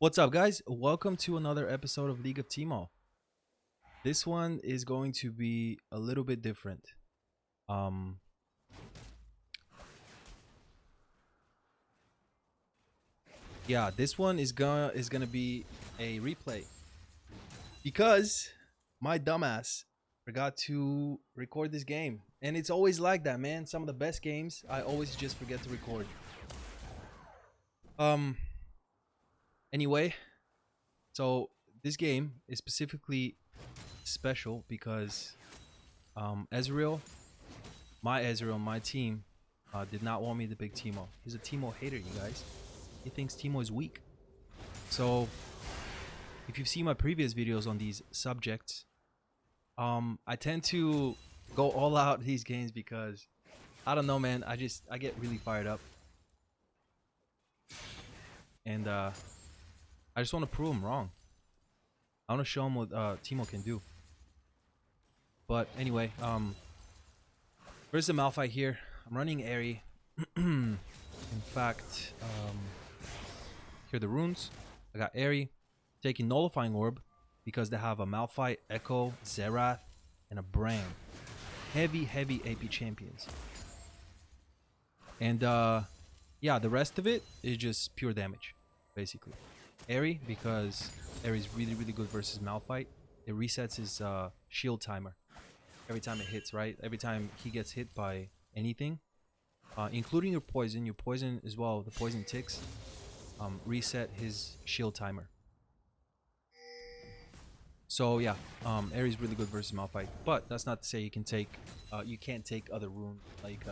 What's up, guys? Welcome to another episode of League of Teemo. This one is going to be a little bit different. Um, yeah, this one is gonna be a replay because my dumbass forgot to record this game, and it's always like that, man. Some of the best games, I always just forget to record. Um. Anyway, so this game is specifically special because Ezreal, my team, did not want me to pick Teemo. He's a Teemo hater, you guys. He thinks Teemo is weak. So, if you've seen my previous videos on these subjects, I tend to go all out these games because, I don't know, man. I get really fired up. And I just want to prove him wrong. I want to show him what Teemo can do. But anyway, where's the Malphite here? I'm running Airy. In fact, here are the runes. I got Airy, taking Nullifying Orb because they have a Malphite, Echo, Xerath, and a Brand. Heavy AP champions. And yeah, the rest of it is just pure damage, basically. Airy, because Airy's really good versus Malphite. It resets his shield timer every time it hits, right? Every time he gets hit by anything, including your poison as well, the poison ticks, reset his shield timer. So yeah, Airy's really good versus Malphite, but that's not to say you can't take other runes like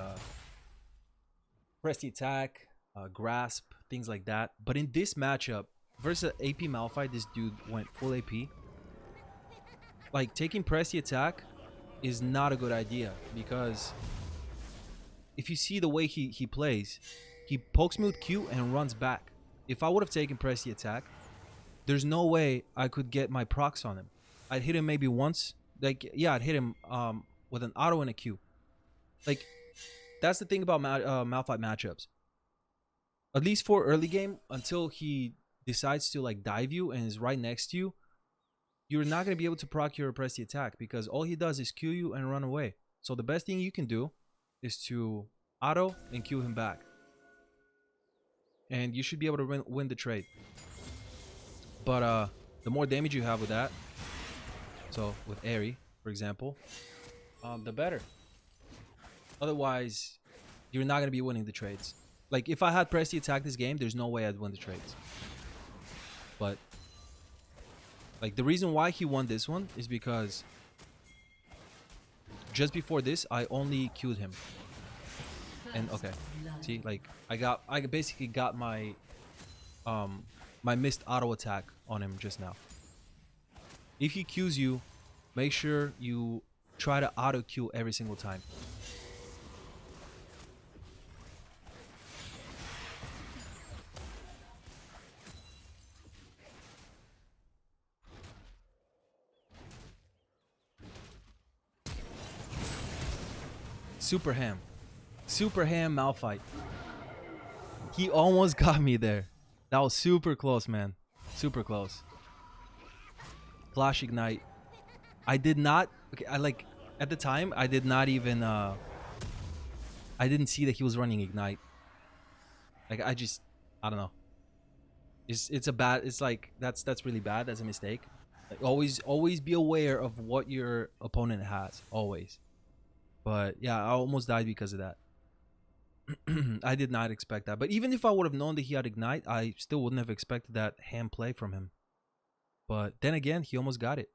press the attack, grasp, things like that. But in this matchup versus AP Malphite, this dude went full AP. Like, taking press the attack is not a good idea because if you see the way he plays, he pokes me with Q and runs back. If I would have taken press the attack, there's no way I could get my procs on him. I'd hit him maybe once. Like, yeah, I'd hit him with an auto and a Q. Like, that's the thing about Malphite matchups. At least for early game, until he decides to like dive you and is right next to you, you're not going to be able to proc your press the attack because all he does is Q you and run away. So the best thing you can do is to auto and Q him back. And you should be able to win the trade. But the more damage you have with that, so with Airy, for example, the better. Otherwise, you're not going to be winning the trades. Like, if I had press the attack this game, there's no way I'd win the trades. But like, the reason why he won this one is because just before this, I only Q'd him. And okay, see, like, I basically got my my missed auto attack on him just now. If he Qs you, make sure you try to auto Q every single time. Super ham Malphite. He almost got me there. That was super close, man. Super close. Flash ignite. I did not. Okay, at the time I did not even. I didn't see that he was running ignite. Like, I don't know. It's a bad. It's like that's really bad. That's a mistake. Like, always be aware of what your opponent has. Always. But yeah, I almost died because of that. I did not expect that. But even if I would have known that he had ignite, I still wouldn't have expected that ham play from him. But then again, he almost got it.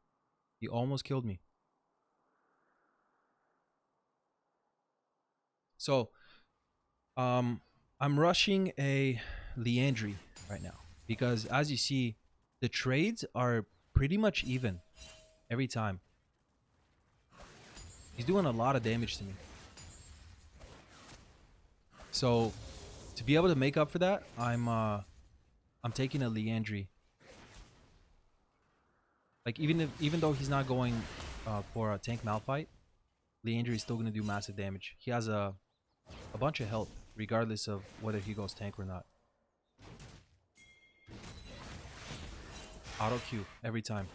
He almost killed me. So, I'm rushing a Liandry right now because, as you see, the trades are pretty much even every time. He's doing a lot of damage to me. So, to be able to make up for that, I'm taking a Liandry. Like, even though he's not going for a tank Malphite, Liandry is still gonna do massive damage. He has a bunch of health, regardless of whether he goes tank or not. Auto Q every time.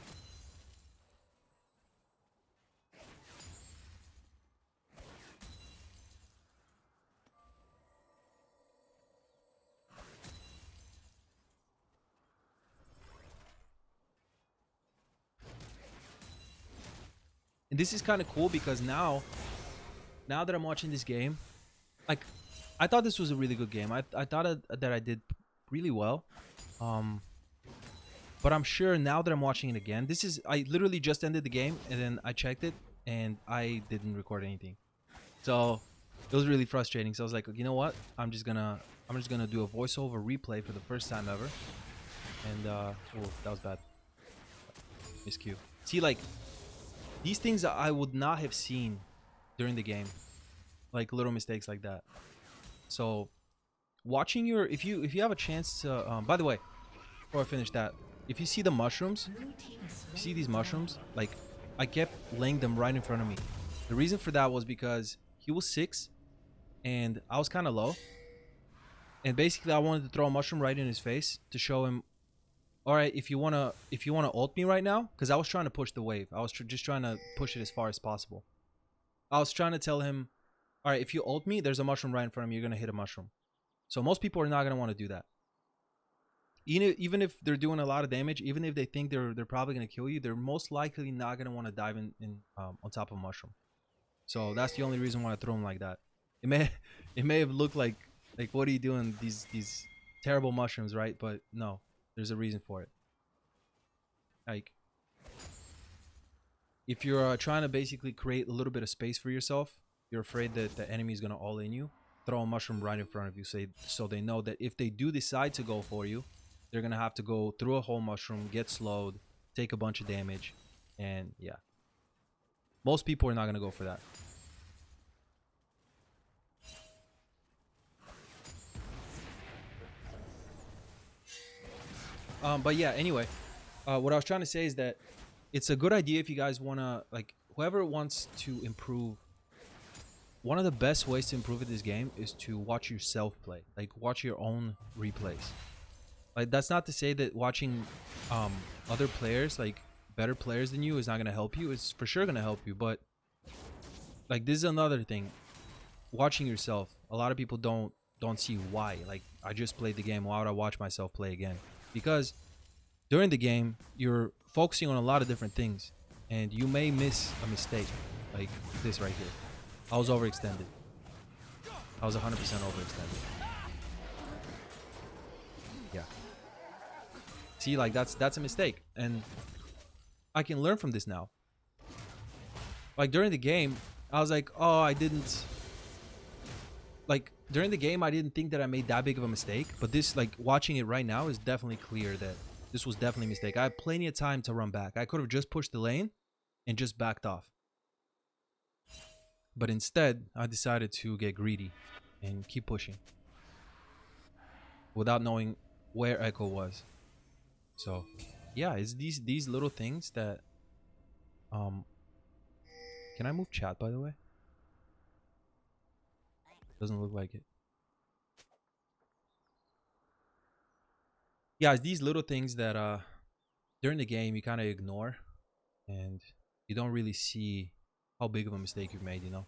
And this is kind of cool because now that I'm watching this game, like, I thought this was a really good game. I thought that I did really well. Um, but I'm sure now that I'm watching it again, I literally just ended the game and then I checked it and I didn't record anything. So it was really frustrating. So I was like, you know what? I'm just gonna do a voiceover replay for the first time ever. And oh, that was bad. Miscue. See, like, these things I would not have seen during the game, like little mistakes like that. So watching your, if you have a chance to, by the way, before I finish that, if you see the mushrooms, you see these mushrooms, like, I kept laying them right in front of me. The reason for that was because he was 6 and I was kind of low, and basically I wanted to throw a mushroom right in his face to show him, all right, if you wanna ult me right now, because I was trying to push the wave. I was just trying to push it as far as possible. I was trying to tell him, all right, if you ult me, there's a mushroom right in front of me. You're gonna hit a mushroom. So most people are not gonna want to do that. Even if they're doing a lot of damage, even if they think they're probably gonna kill you, they're most likely not gonna want to dive in on top of a mushroom. So that's the only reason why I throw them like that. It may it may have looked like what are you doing, these terrible mushrooms, right? But no, there's a reason for it. Like, if you're trying to basically create a little bit of space for yourself, you're afraid that the enemy is gonna all in you, throw a mushroom right in front of you, so they know that if they do decide to go for you, they're gonna have to go through a whole mushroom, get slowed, take a bunch of damage, and yeah. Most people are not gonna go for that. But yeah, anyway, what I was trying to say is that it's a good idea if you guys wanna, like, whoever wants to improve. One of the best ways to improve at this game is to watch yourself play, like watch your own replays. Like, that's not to say that watching other players, like better players than you, is not gonna help you. It's for sure gonna help you, but like, this is another thing. Watching yourself, a lot of people don't see why. Like, I just played the game, why would I watch myself play again? Because during the game you're focusing on a lot of different things and you may miss a mistake, like this right here. I was overextended. I was 100% overextended. Yeah. See, like, that's a mistake, and I can learn from this now. Like, during the game, I was like, oh, I didn't, like, during the game I didn't think that I made that big of a mistake, but this, like, watching it right now, is definitely clear that this was definitely a mistake. I had plenty of time to run back. I could have just pushed the lane and just backed off. But instead, I decided to get greedy and keep pushing without knowing where Echo was. So, yeah, it's these little things that can I move chat, by the way? Doesn't look like it. Yeah, it's these little things that during the game you kind of ignore, and you don't really see how big of a mistake you've made, you know?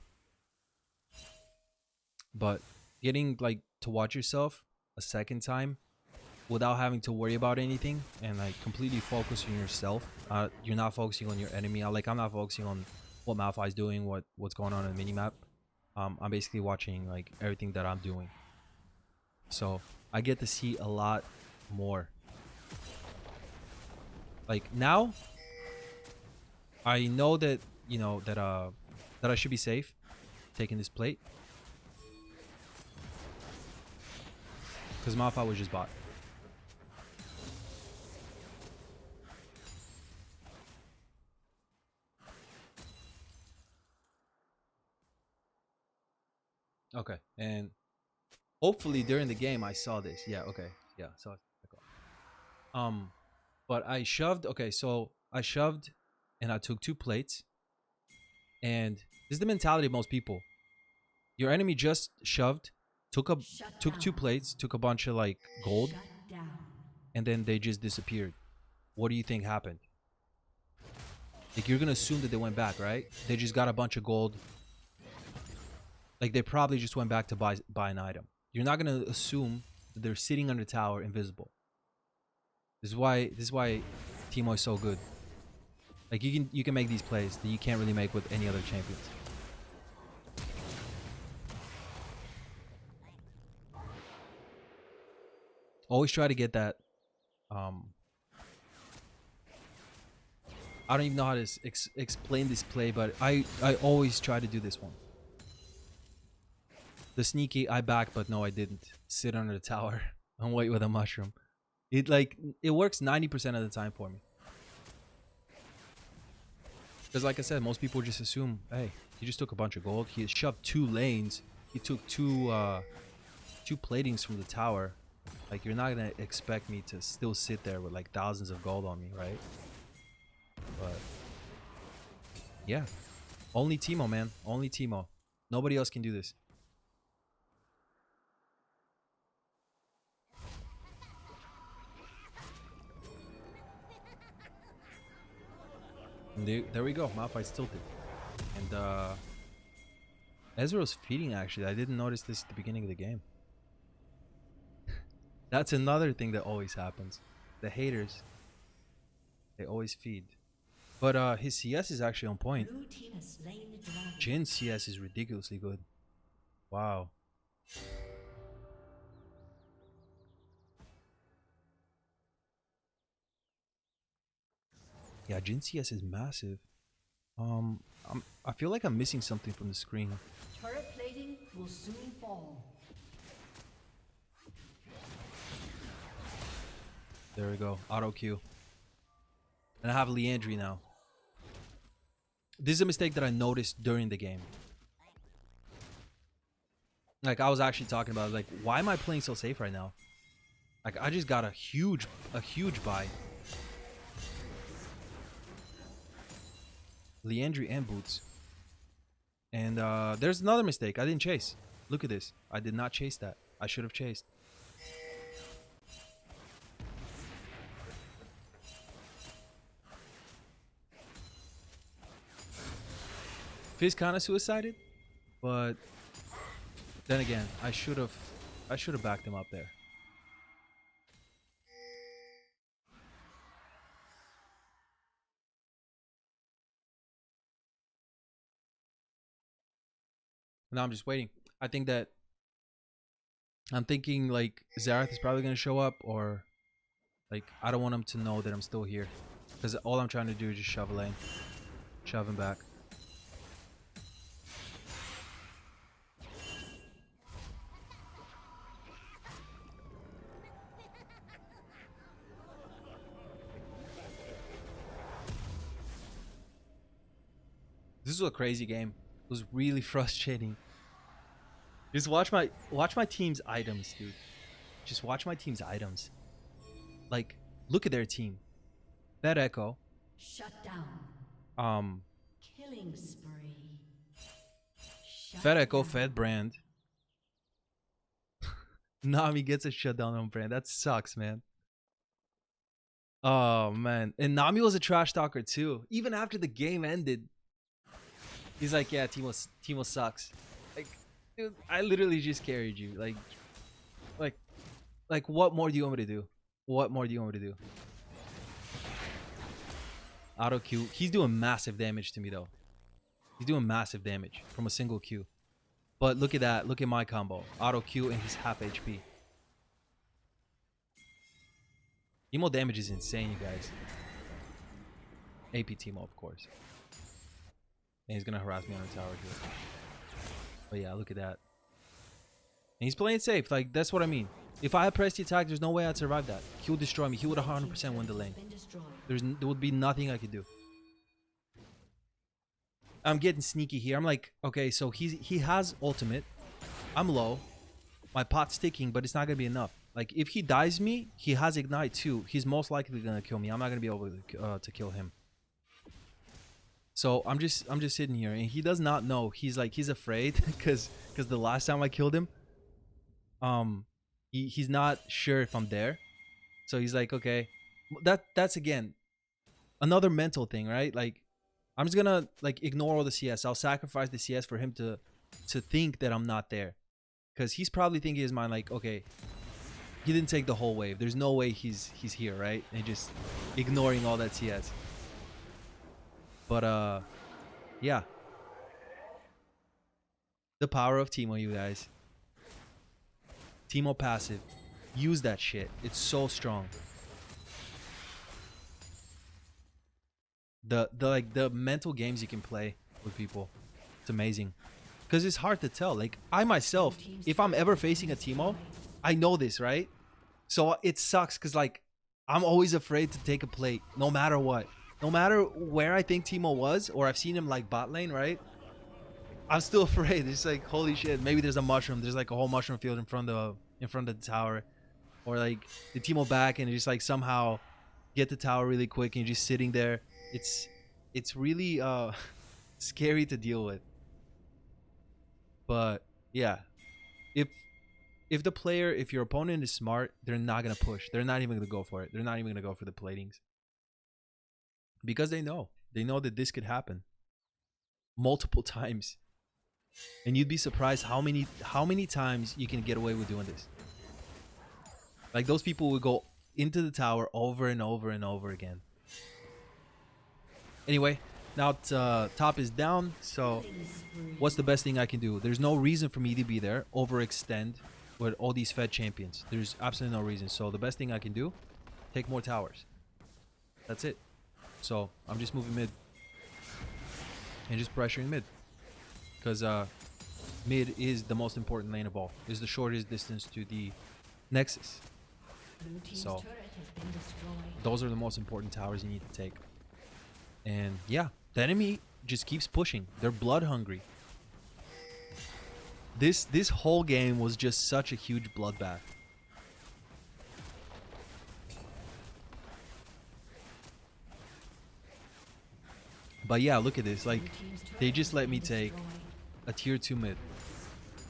But getting, like, to watch yourself a second time without having to worry about anything and, like, completely focus on yourself. You're not focusing on your enemy. I'm not focusing on what Malphite's doing, what's going on in the minimap. I'm basically watching, like, everything that I'm doing. So I get to see a lot more. Like, now I know that, you know, that I should be safe taking this plate, because Malphite was just bot. Okay, and hopefully during the game I saw this. Yeah, okay. Yeah, so but I shoved. Okay, so I shoved and I took 2 plates. And this is the mentality of most people. Your enemy just shoved, took 2 plates, took a bunch of, like, gold, and then they just disappeared. what do you think happened? Like, you're gonna assume that they went back, right? They just got a bunch of gold. Like, they probably just went back to buy an item. You're not gonna assume that they're sitting under tower invisible. This is why Teemo is so good. Like, you can make these plays that you can't really make with any other champions. Always try to get that. I don't even know how to explain this play, but I always try to do this one. The sneaky, I back, but no, I didn't. Sit under the tower and wait with a mushroom. It works 90% of the time for me. Because like I said, most people just assume, hey, he just took a bunch of gold. He shoved 2 lanes. He took two platings from the tower. Like, you're not gonna expect me to still sit there with like thousands of gold on me, right? But yeah, only Teemo, man. Only Teemo. Nobody else can do this. And there we go. Malphite's tilted. And Ezreal's feeding, actually. I didn't notice this at the beginning of the game. That's another thing that always happens. The haters, they always feed. But his CS is actually on point. Jin's CS is ridiculously good. Wow. Yeah, Jin's CS is massive. I feel like I'm missing something from the screen. Turret plating will soon fall. There we go. Auto Q. And I have Leandry now. This is a mistake that I noticed during the game. Like, I was actually talking about, like, why am I playing so safe right now? Like, I just got a huge buy. Leandry and boots. And there's another mistake. I didn't chase. Look at this. I did not chase that. I should have chased. Fizz kind of suicided, but then again, I should have backed him up there. Now I'm just waiting. I'm thinking like Xerath is probably gonna show up, or like I don't want him to know that I'm still here, because all I'm trying to do is just shove a lane, shove him back. This was a crazy game. It was really frustrating. Just watch my team's items, dude. Just watch my team's items. Like, look at their team. Fed Echo. Shut down. Killing spree. Fed Echo, Fed Brand. Nami gets a shutdown on Brand. That sucks, man. Oh man. And Nami was a trash talker too. Even after the game ended, he's like, yeah, Teemo sucks. Like, dude, I literally just carried you. Like, what more do you want me to do? What more do you want me to do? Auto Q. He's doing massive damage to me though. He's doing massive damage from a single Q. But look at that. Look at my combo. Auto Q and he's half HP. Teemo damage is insane, you guys. AP Teemo, of course. And he's gonna harass me on the tower here. But yeah, look at that. And he's playing safe. Like, that's what I mean. If I had pressed the attack, there's no way I'd survive that. He would destroy me. He would 100% win the lane. There would be nothing I could do. I'm getting sneaky here. I'm like, okay, so he has ultimate. I'm low. My pot's ticking, but it's not gonna be enough. Like, if he dies me, he has ignite too. He's most likely gonna kill me. I'm not gonna be able to kill him. So I'm just sitting here, and he does not know. He's afraid because the last time I killed him, he's not sure if I'm there. So he's like, okay, That's again another mental thing, right? Like I'm just gonna like ignore all the CS. I'll sacrifice the CS for him to think that I'm not there, because he's probably thinking in his mind like, okay, he didn't take the whole wave. There's no way he's here, right? And just ignoring all that CS. But yeah, the power of Teemo, you guys. Teemo passive, use that shit. It's so strong. The mental games you can play with people, it's amazing. Because it's hard to tell. Like I myself, if I'm ever facing a Teemo, I know this, right? So it sucks because like I'm always afraid to take a plate, no matter what. No matter where I think Teemo was, or I've seen him like bot lane, right? I'm still afraid. It's like, holy shit, maybe there's a mushroom. There's like a whole mushroom field in front of the tower. Or like the Teemo back and just like somehow get the tower really quick and you're just sitting there. It's really scary to deal with. But yeah, if if your opponent is smart, they're not gonna push. They're not even gonna go for it. They're not even gonna go for the platings. Because they know that this could happen multiple times. And you'd be surprised how many times you can get away with doing this. Like those people would go into the tower over and over and over again. Anyway, now top is down, so what's the best thing I can do? There's no reason for me to be there, overextend with all these fed champions. There's absolutely no reason. So the best thing I can do, take more towers. That's it. So I'm just moving mid and just pressuring mid, because mid is the most important lane of all. It's the shortest distance to the nexus. So those are the most important towers you need to take. And yeah, the enemy just keeps pushing. They're blood hungry. This whole game was just such a huge bloodbath. But yeah, look at this. Like, they just let me take a tier 2 mid.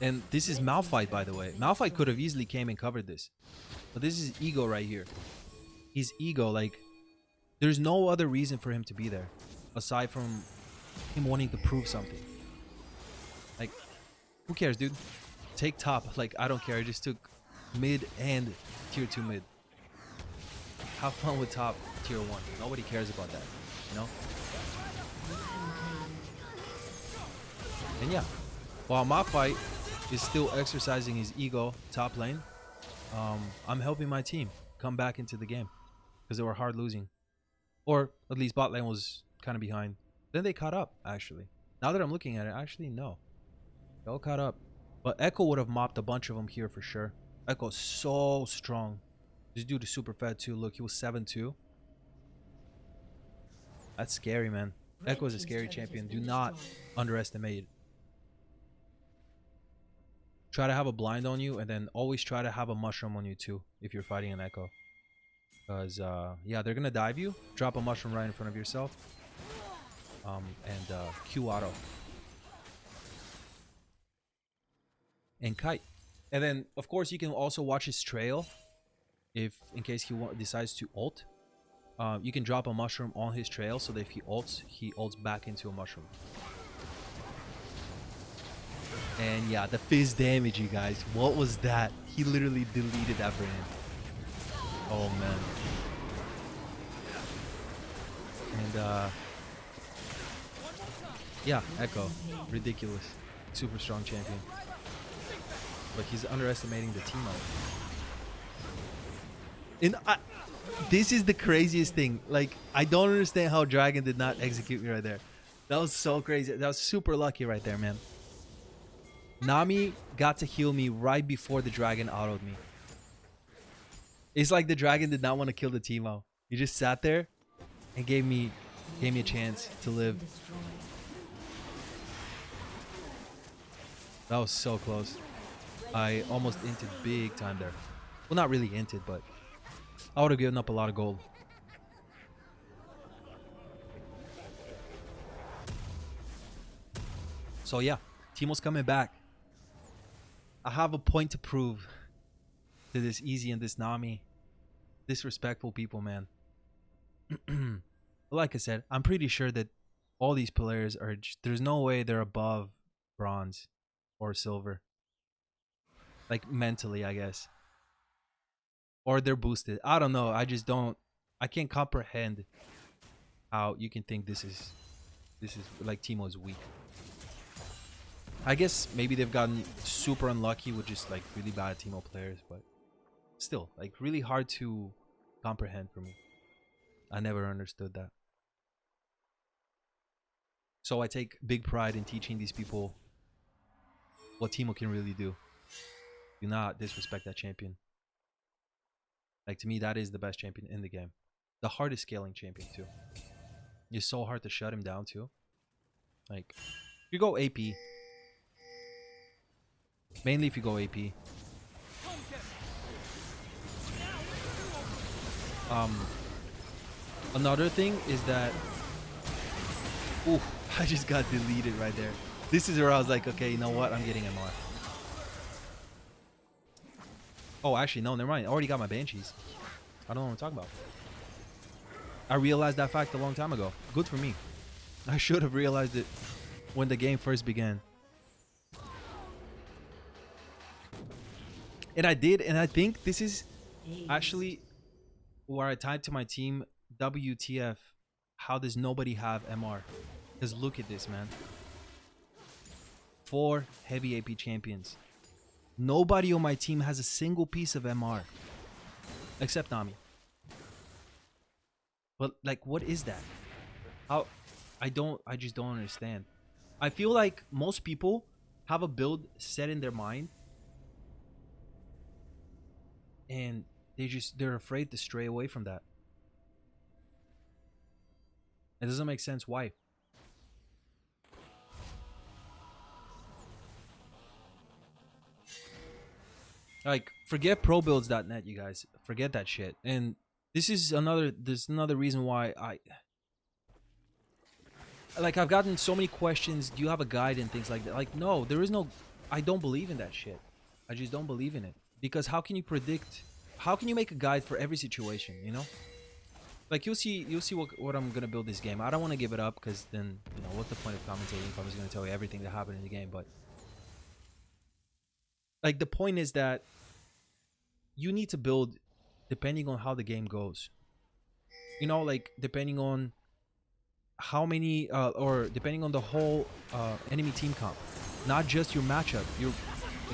And this is Malphite, by the way. Malphite could have easily came and covered this. But this is ego right here. He's ego. Like, there's no other reason for him to be there, aside from him wanting to prove something. Like, who cares, dude? Take top. Like, I don't care. I just took mid and tier 2 mid. Have fun with top tier 1. Nobody cares about that, you know? And yeah, while Malphite is still exercising his ego top lane, I'm helping my team come back into the game because they were hard losing. Or at least bot lane was kind of behind. Then they caught up, actually. Now that I'm looking at it, actually, no. They all caught up. But Echo would have mopped a bunch of them here for sure. Echo's so strong. This dude is super fed too. Look, he was 7-2. That's scary, man. Echo is a scary champion. Do not underestimate it. Try to have a blind on you, and then always try to have a mushroom on you too if you're fighting an Echo. Because, yeah, they're going to dive you. Drop a mushroom right in front of yourself. And Q auto. And kite. And then, of course, you can also watch his trail. If, in case he decides to ult. You can drop a mushroom on his trail so that if he ults back into a mushroom. And yeah, the fizz damage, you guys. What was that? He literally deleted that for him. Oh, man. And, yeah, Echo. Ridiculous. Super strong champion. But he's underestimating the Teemo. And this is the craziest thing. Like, I don't understand how Dragon did not execute me right there. That was so crazy. That was super lucky right there, man. Nami got to heal me right before the Dragon autoed me. It's like the Dragon did not want to kill the Teemo. He just sat there and gave me a chance to live. That was so close. I almost inted big time there. Well, not really inted, but I would have given up a lot of gold. So yeah, Teemo's coming back. I have a point to prove to this Easy and this Nami. Disrespectful people, man. Like I said, I'm pretty sure that all these players are. There's no way they're above bronze or silver. Like mentally, I guess, or they're boosted. I don't know. I just don't. I can't comprehend how you can think this is like Teemo is weak. I guess maybe they've gotten super unlucky with just like really bad Teemo players, but still, like really hard to comprehend for me. I never understood that. So I take big pride in teaching these people what Teemo can really do. Do not disrespect that champion. Like to me, that is the best champion in the game. The hardest scaling champion too. It's so hard to shut him down too. Like, if you go AP, mainly if you go AP. Another thing is that, ooh, I just got deleted right there. This is where I was like, okay, you know what? I'm getting MR. Oh, actually, no, never mind. I already got my Banshees. I don't know what I'm talking about. I realized that fact a long time ago. Good for me. I should have realized it when the game first began. And I did, and I think this is actually where I typed to my team, WTF, how does nobody have MR? Because look at this, man. 4 heavy AP champions. Nobody on my team has a single piece of MR. Except Nami. But, like, what is that? How? I just don't understand. I feel like most people have a build set in their mind. And they're afraid to stray away from that. It doesn't make sense. Why? Like, forget probuilds.net, you guys. Forget that shit. And this is another reason why I've gotten so many questions. Do you have a guide and things like that? Like, no, there is no. I don't believe in that shit. I just don't believe in it. Because how can you predict? How can you make a guide for every situation? You know, like you'll see what I'm gonna build this game. I don't want to give it up because then what's the point of commentating if I'm just gonna tell you everything that happened in the game? But like the point is that you need to build depending on how the game goes. Like depending on how many or depending on the whole enemy team comp, not just your matchup.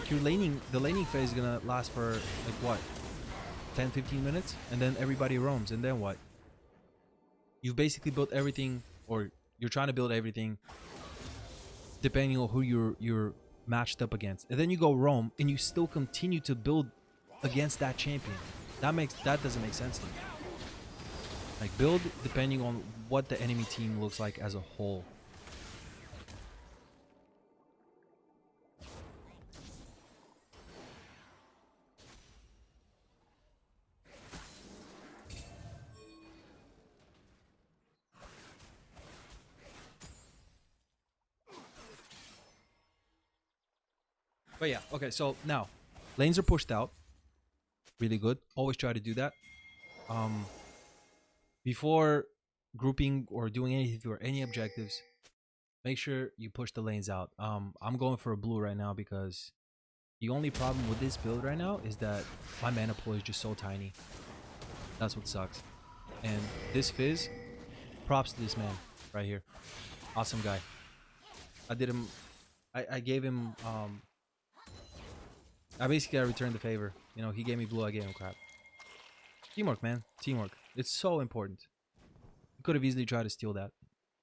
The laning phase is gonna last for like what, 10-15 minutes, and then everybody roams, and then what? You've basically built everything, or you're trying to build everything depending on who you're matched up against, and then you go roam and you still continue to build against that champion. That doesn't make sense to me. Like, build depending on what the enemy team looks like as a whole. But yeah, okay, so now lanes are pushed out. Really good. Always try to do that. Before grouping or doing anything or any objectives, make sure you push the lanes out. I'm going for a blue right now because the only problem with this build right now is that my mana pool is just so tiny. That's what sucks. And this Fizz, props to this man right here. Awesome guy. I gave him I basically returned the favor. He gave me blue, I gave him crap. Teamwork, man. Teamwork. It's so important. You could have easily tried to steal that.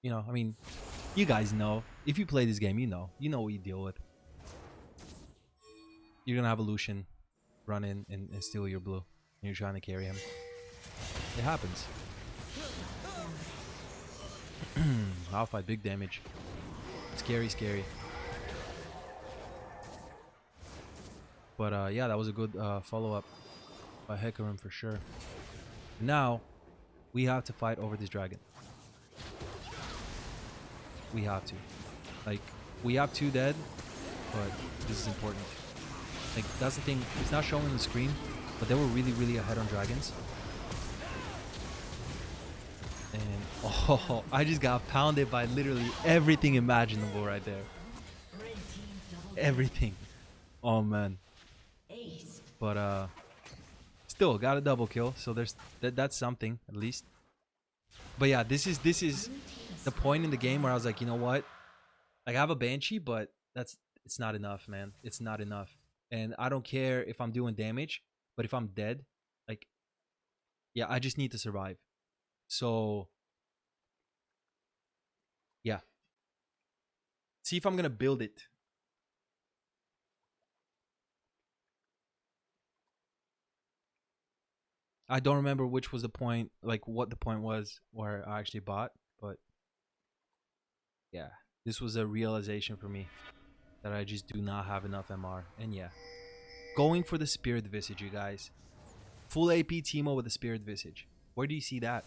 I mean, you guys know. If you play this game, you know what you deal with. You're gonna have a Lucian run in and steal your blue. And you're trying to carry him. It happens. Malphite, big damage. Scary, scary. But yeah, that was a good follow-up by Hecarim for sure. Now, we have to fight over this dragon. We have to. Like, we have 2 dead, but this is important. Like, that's the thing. It's not showing on the screen, but they were really, really ahead on dragons. Oh, I just got pounded by literally everything imaginable right there. Everything. Oh man. But still got a double kill, so there's that's something at least. But yeah, this is the point in the game where I was like, you know what? Like I have a Banshee, but it's not enough, man. It's not enough. And I don't care if I'm doing damage, but if I'm dead, like yeah, I just need to survive. So yeah. See if I'm gonna build it. I don't remember which was the point, like what the point was where I actually bought, but yeah, this was a realization for me that I just do not have enough MR. And yeah, going for the Spirit Visage, you guys. Full AP Teemo with the Spirit Visage. Where do you see that?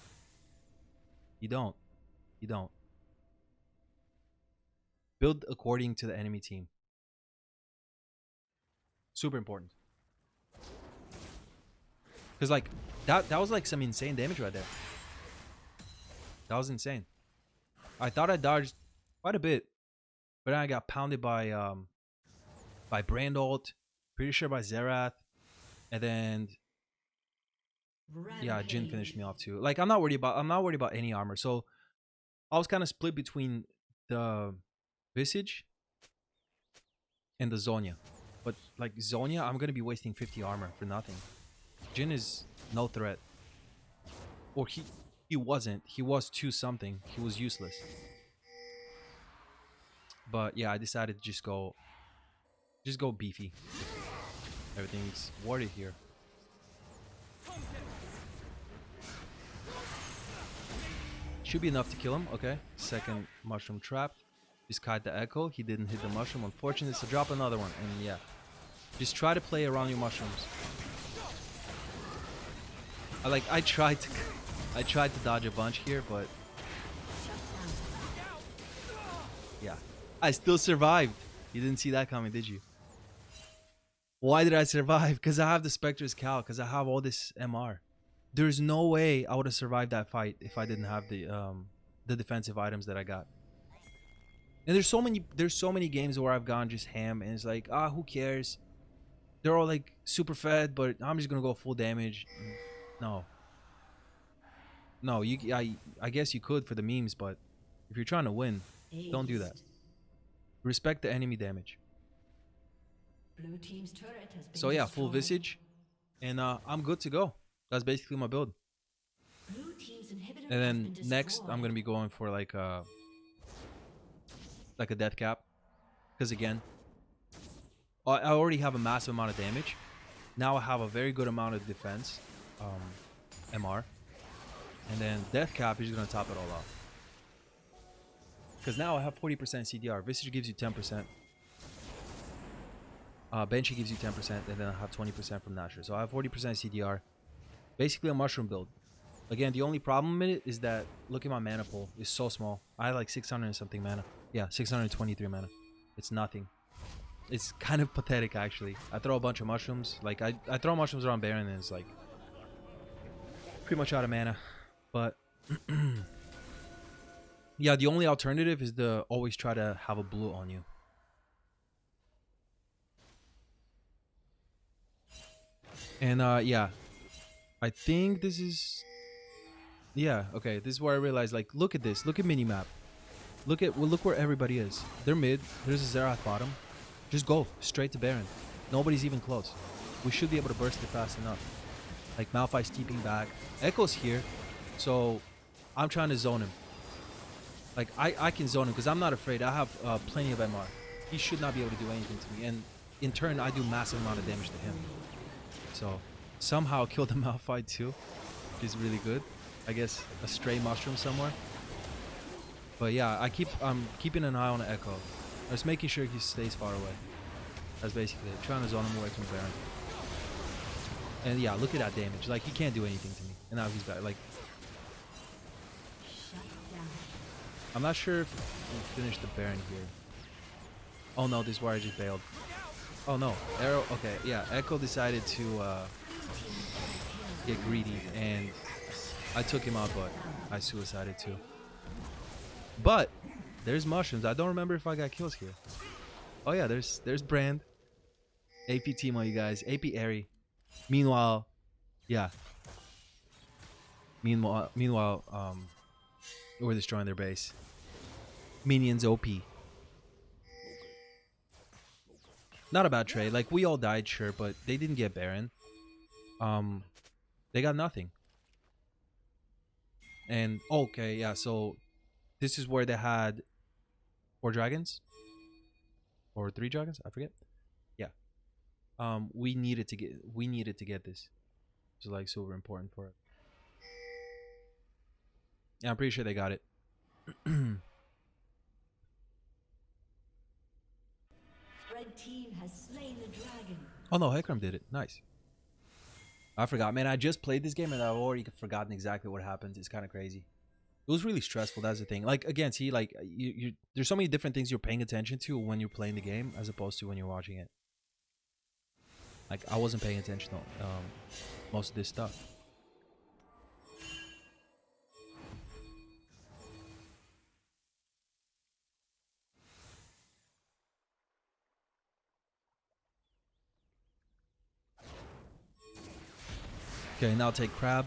You don't. You don't. Build according to the enemy team. Super important. Because like that was like some insane damage right there. That was insane. I thought I dodged quite a bit, but then I got pounded by Brandalt, pretty sure by Zerath, and then yeah, Jin finished me off too. Like I'm not worried about any armor. So I was kind of split between the Visage and the Zonya. But like Zonya, I'm gonna be wasting 50 armor for nothing. Jin is no threat. Or he wasn't. He was 2 something. He was useless. But yeah, I decided to just go beefy. Everything's warded here. Should be enough to kill him. Okay. Second mushroom trapped. Just kite the echo. He didn't hit the mushroom. Unfortunate. So drop another one. And yeah. Just try to play around your mushrooms. I tried to dodge a bunch here, but yeah. I still survived. You didn't see that coming, did you? Why did I survive? Because I have the Spectre's Cal, because I have all this MR. There's no way I would have survived that fight if I didn't have the defensive items that I got. And there's so many games where I've gone just ham and it's like, who cares? They're all like super fed, but I'm just gonna go full damage. No. No, I guess you could for the memes, but if you're trying to win, don't do that. Respect the enemy damage. Blue team's turret has been So yeah, full destroyed. Visage, and I'm good to go. That's basically my build. Blue team's inhibitor And has then been next, destroyed. I'm gonna be going for like a death cap, because again, I already have a massive amount of damage. Now I have a very good amount of defense, MR, and then death cap is just gonna top it all off. Because now I have 40% CDR. Visage gives you 10%. Banshee gives you 10%, and then I have 20% from Nasher. So I have 40% CDR. Basically a mushroom build. Again, the only problem in it is that look at my mana pool. It's so small. I have like 600 and something mana. Yeah, 623 mana. It's nothing. It's kind of pathetic actually. I throw a bunch of mushrooms. Like I throw mushrooms around Baron and it's like pretty much out of mana. But yeah, the only alternative is to always try to have a blue on you. And yeah, I think this is, yeah, okay, this is where I realized, like, look at this, look at minimap, look where everybody is. They're mid, there's a Xerath bottom. Just go straight to Baron. Nobody's even close. We should be able to burst it fast enough. Like Malphite's steeping back, Echo's here, so I'm trying to zone him. Like I can zone him because I'm not afraid. I have plenty of MR. He should not be able to do anything to me, and in turn I do massive amount of damage to him. So somehow kill the Malphite too, which is really good. I guess a stray mushroom somewhere. But yeah, I'm keeping an eye on the Echo. Just making sure he stays far away. That's basically it. Trying to zone him away from Baron. And yeah, look at that damage. Like he can't do anything to me. And now he's back. Like I'm not sure if we'll finish the Baron here. Oh no, this is where I just bailed. Oh no, Arrow. Okay, yeah, Echo decided to get greedy, and I took him out, but I suicided too. But there's mushrooms. I don't remember if I got kills here. Oh yeah, there's Brand. AP Teemo, you guys. AP Airy. Meanwhile, yeah. Meanwhile, we're destroying their base. Minions OP. Not a bad trade. Like, we all died, sure, but they didn't get Baron. They got nothing. And okay, yeah, so this is where they had 4 dragons or 3 dragons, I forget. Yeah. We needed to get this. It's like super important for it. Yeah, I'm pretty sure they got it. Red team has slain the dragon. Oh no, Hecarim did it. Nice. I forgot, man. I just played this game and I've already forgotten exactly what happens. It's kind of crazy. It was really stressful. That's the thing. Like, again, see, like you there's so many different things you're paying attention to when you're playing the game as opposed to when you're watching it. Like, I wasn't paying attention to most of this stuff. Okay, now take Crab.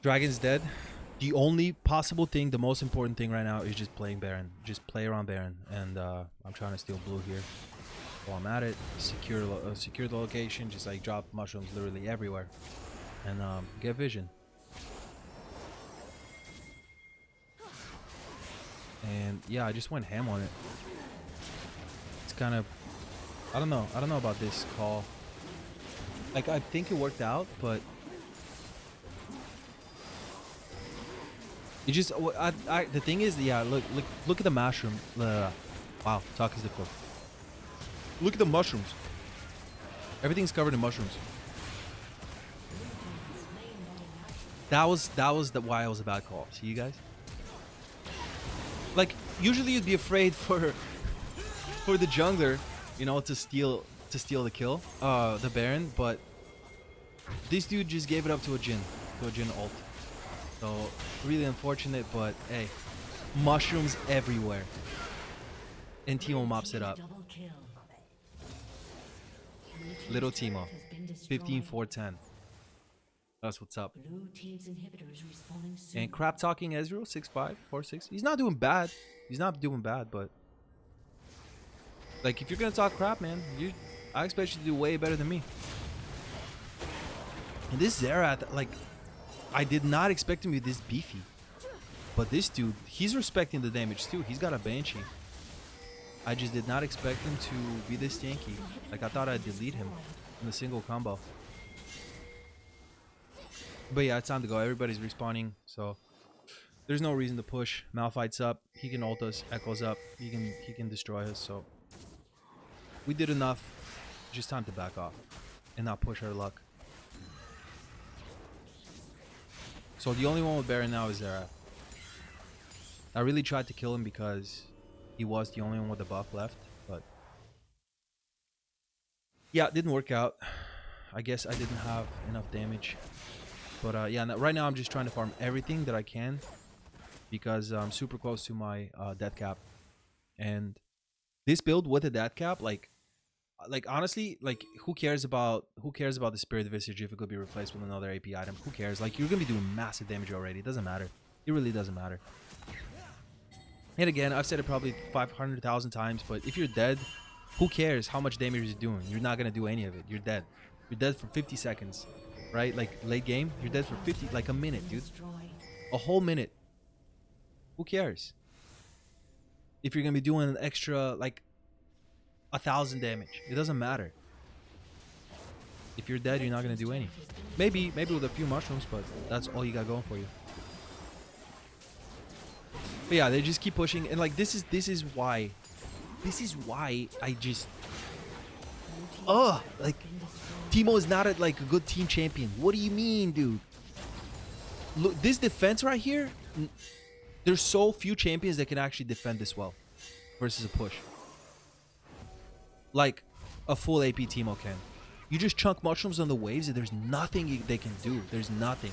Dragon's dead. The only possible thing, the most important thing right now is just playing Baron. Just play around Baron. And I'm trying to steal blue here. While I'm at it, secure the location. Just like drop mushrooms literally everywhere. And get vision. And yeah, I just went ham on it. It's kind of... I don't know about this call. Like, I think it worked out, but you just the thing is, yeah, look at the mushroom. Wow, talk is difficult. Look at the mushrooms. Everything's covered in mushrooms. That was why I was a bad call. See, you guys? Like, usually you'd be afraid for the jungler, you know, to steal the kill, the Baron, but this dude just gave it up to a Jhin ult. So really unfortunate, but hey, mushrooms everywhere. And Teemo mops it up. Little Teemo, 15-4-10. That's what's up. And crap talking Ezreal, 6'5", 4'6". He's not doing bad. But like, if you're gonna talk crap, man, I expect you to do way better than me. And this Xerath, like, I did not expect him to be this beefy. But this dude, he's respecting the damage too. He's got a Banshee. I just did not expect him to be this tanky. Like, I thought I'd delete him in a single combo. But yeah, it's time to go. Everybody's respawning, so there's no reason to push. Malphite's up. He can ult us. Echo's up. He can destroy us. So we did enough. Just time to back off and not push our luck. So the only one with Baron now is Xerath. I really tried to kill him because he was the only one with the buff left, but yeah, it didn't work out. I guess I didn't have enough damage. But yeah, right now I'm just trying to farm everything that I can because I'm super close to my death cap. And this build with a death cap, like honestly, like, who cares about the Spirit Visage if it could be replaced with another AP item? Who cares? Like, you're gonna be doing massive damage already. It doesn't matter. It really doesn't matter. And again, I've said it probably 500,000 times, but if you're dead, who cares how much damage you're doing? You're not gonna do any of it. You're dead. You're dead for 50 seconds, right? Like, late game, you're dead for 50, like a minute, dude. A whole minute. Who cares? If you're gonna be doing an extra, like, 1,000 damage, it doesn't matter. If you're dead, you're not gonna do any. Maybe with a few mushrooms, but that's all you got going for you. But yeah, they just keep pushing, and like, this is why I just like, Teemo is not like a good team champion. What do you mean, dude? Look, this defense right here, there's so few champions that can actually defend this well versus a push. Like a full AP Teemo can. You just chunk mushrooms on the waves and there's nothing they can do. There's nothing.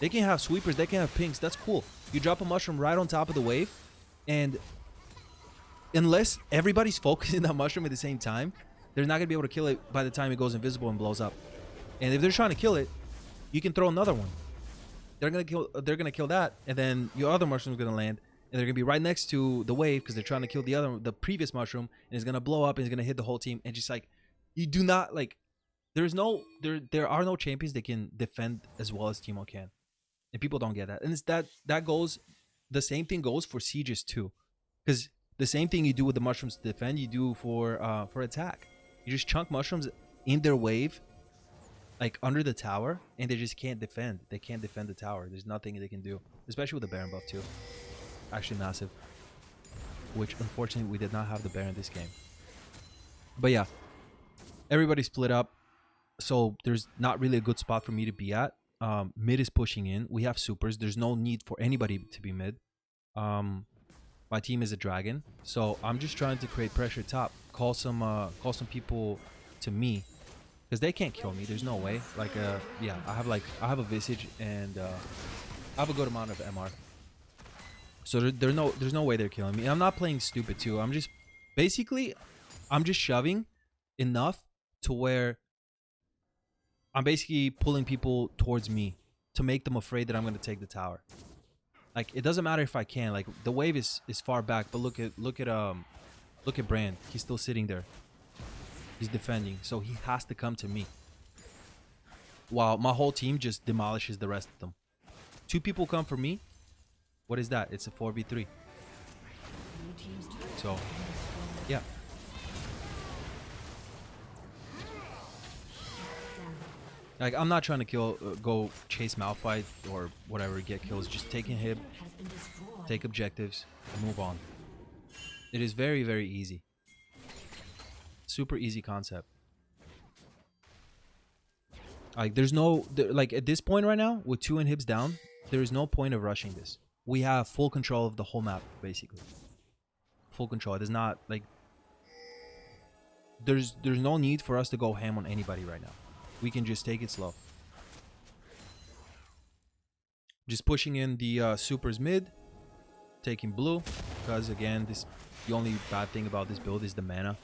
They can have sweepers. They can have pinks. That's cool. You drop a mushroom right on top of the wave, and unless everybody's focusing that mushroom at the same time, they're not gonna be able to kill it by the time it goes invisible and blows up. And if they're trying to kill it, you can throw another one. They're gonna kill that, and then your other mushroom's gonna land, and they're gonna be right next to the wave because they're trying to kill the previous mushroom, and it's gonna blow up and it's gonna hit the whole team. And just like, you do not like. There are no champions that can defend as well as Teemo can, and people don't get that. And it's that goes. The same thing goes for sieges too, because the same thing you do with the mushrooms to defend, you do for attack. You just chunk mushrooms in their wave, like under the tower, and they just can't defend. They can't defend the tower. There's nothing they can do, especially with the Baron buff too. Actually massive. Which unfortunately we did not have the Baron this game. But yeah, everybody split up, so there's not really a good spot for me to be at. Mid is pushing in. We have supers. There's no need for anybody to be mid. My team is a dragon, so I'm just trying to create pressure top. Call some people to me, because they can't kill me. There's no way. Like yeah, I have a visage and I have a good amount of MR. So there's no way they're killing me. I'm not playing stupid too. I'm just shoving enough to where I'm basically pulling people towards me to make them afraid that I'm going to take the tower. Like, it doesn't matter if I can. Like, the wave is far back, but look at Brand. He's still sitting there. He's defending, so he has to come to me. While my whole team just demolishes the rest of them. 2 people come for me. What is that? It's a 4v3. So, yeah. Like, I'm not trying to go chase Malphite or whatever, get kills. Just take a hit, take objectives, and move on. It is very, very easy. Super easy concept. Like, there's no... Like, at this point right now, with 2 inhibs down, there is no point of rushing this. We have full control of the whole map, basically. Full control. It is not, like... There's no need for us to go ham on anybody right now. We can just take it slow. Just pushing in the supers mid. Taking blue. Because, again, the only bad thing about this build is the mana.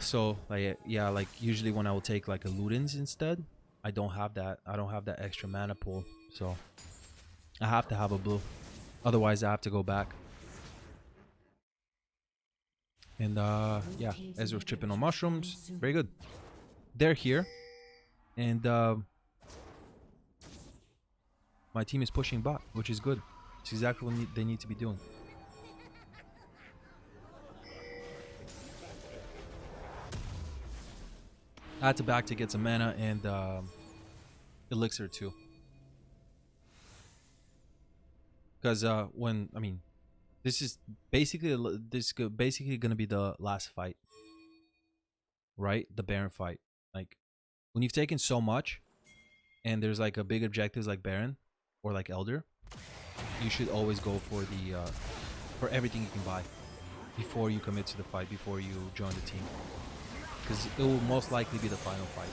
So, like, yeah, like, usually when I will take, like, a Ludens instead, I don't have that. I don't have that extra mana pool. So, I have to have a blue. Otherwise, I have to go back. And, yeah, Ezreal's tripping on mushrooms. Very good. They're here. And, my team is pushing bot, which is good. It's exactly what they need to be doing. I had to back to get some mana and elixir too. Because when, I mean, this is basically gonna be the last fight, right? The Baron fight. Like, when you've taken so much, and there's like a big objectives like Baron or like Elder, you should always go for the for everything you can buy before you commit to the fight, before you join the team, because it will most likely be the final fight.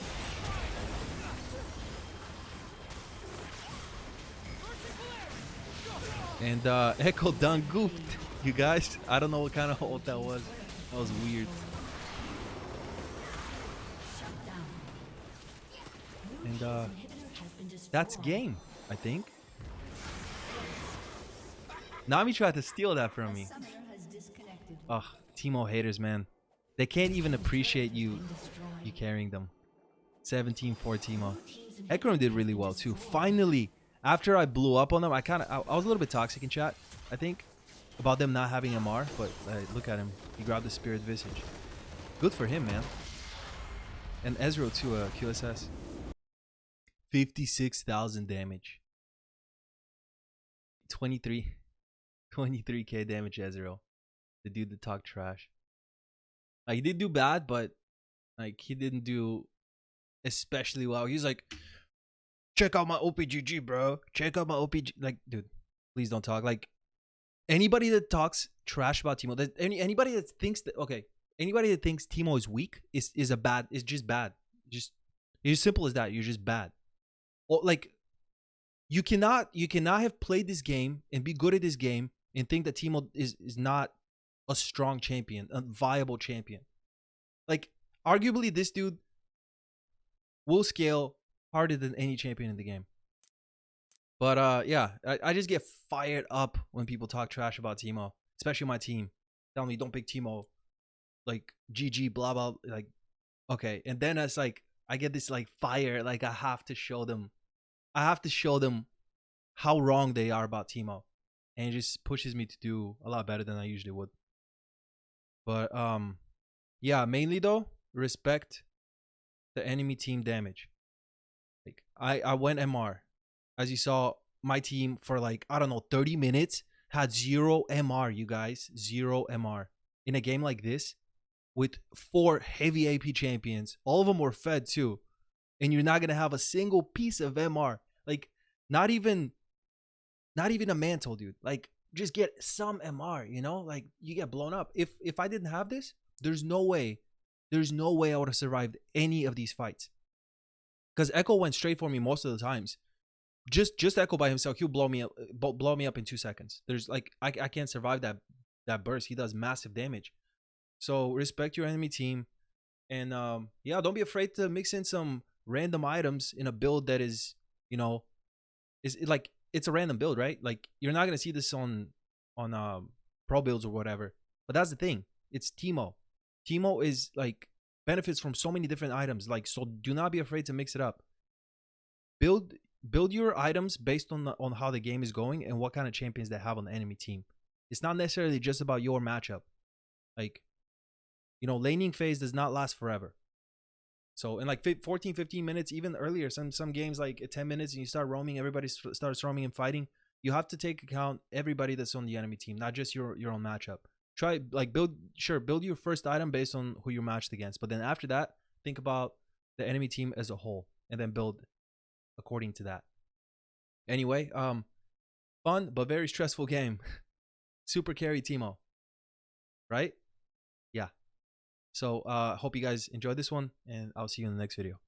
And Echo done goofed, you guys. I don't know what kind of ult that was. That was weird. And that's game, I think. Nami tried to steal that from me. Ugh, Teemo haters, man. They can't even appreciate you carrying them. 17-4 Teemo. Ekram did really well too. Finally, after I blew up on them, I was a little bit toxic in chat, I think, about them not having MR, but look at him. He grabbed the Spirit Visage. Good for him, man. And Ezreal too, QSS. 56,000 damage. 23k damage Ezreal. The dude that talked trash. Like, he did do bad, but like, he didn't do especially well. He's like, check out my OPGG, bro. Check out my OPG. Like, dude, please don't talk. Like, anybody that talks trash about Teemo, anybody that thinks that, okay, anybody that thinks Teemo is weak is just bad. It's as simple as that. You're just bad. like you cannot have played this game and be good at this game and think that Teemo is not a strong champion, a viable champion. Like arguably this dude will scale harder than any champion in the game. But yeah, I just get fired up when people talk trash about Teemo, especially my team. Tell me don't pick Teemo, like GG blah blah, like okay. And then it's like I get this like fire, like I have to show them how wrong they are about Teemo. And it just pushes me to do a lot better than I usually would. But yeah, mainly though, respect the enemy team damage. Like I went MR. As you saw, my team for like, I don't know, 30 minutes had 0 MR, you guys. 0 MR. In a game like this, with 4 heavy AP champions, all of them were fed too. And you're not gonna have a single piece of MR. Like, not even a mantle, dude. Like, just get some MR, you know? Like, you get blown up. If I didn't have this, there's no way I would have survived any of these fights. Because Echo went straight for me most of the times. Just Echo by himself, he'll blow me up in 2 seconds. There's like I can't survive that burst. He does massive damage. So respect your enemy team, and yeah, don't be afraid to mix in some random items in a build that is, you know, is like it's a random build, right? Like you're not gonna see this on pro builds or whatever. But that's the thing. It's Teemo. Teemo is like benefits from so many different items. Like, so do not be afraid to mix it up. Build your items based on how the game is going and what kind of champions they have on the enemy team. It's not necessarily just about your matchup. Like, you know, laning phase does not last forever. So in like 14, 15 minutes, even earlier, some games like at 10 minutes and you start roaming, everybody starts roaming and fighting. You have to take account everybody that's on the enemy team, not just your own matchup. Try like build your first item based on who you're matched against, but then after that, think about the enemy team as a whole and then build according to that. Anyway, fun but very stressful game. Super carry Teemo, right? Yeah. So hope you guys enjoyed this one, and I'll see you in the next video.